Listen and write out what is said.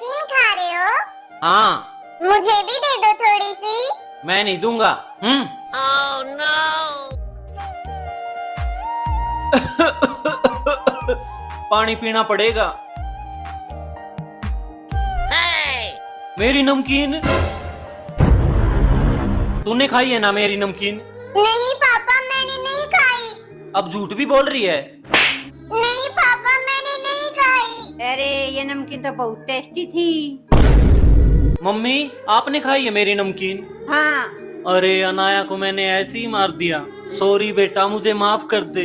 नमकीन खा रहे हो? हाँ। मुझे भी दे दो थोड़ी सी। मैं नहीं दूंगा। पानी पीना पड़ेगा। मेरी नमकीन तूने खाई है ना मेरी नमकीन? नहीं पापा, मैंने नहीं खाई। अब झूठ भी बोल रही है। नहीं पापा, मैंने नहीं खाई। अरे ये नमकीन तो बहुत टेस्टी थी। मम्मी आपने खाई है मेरी नमकीन? हाँ। अरे अनाया को मैंने ऐसे ही मार दिया। सॉरी बेटा, मुझे माफ कर दे।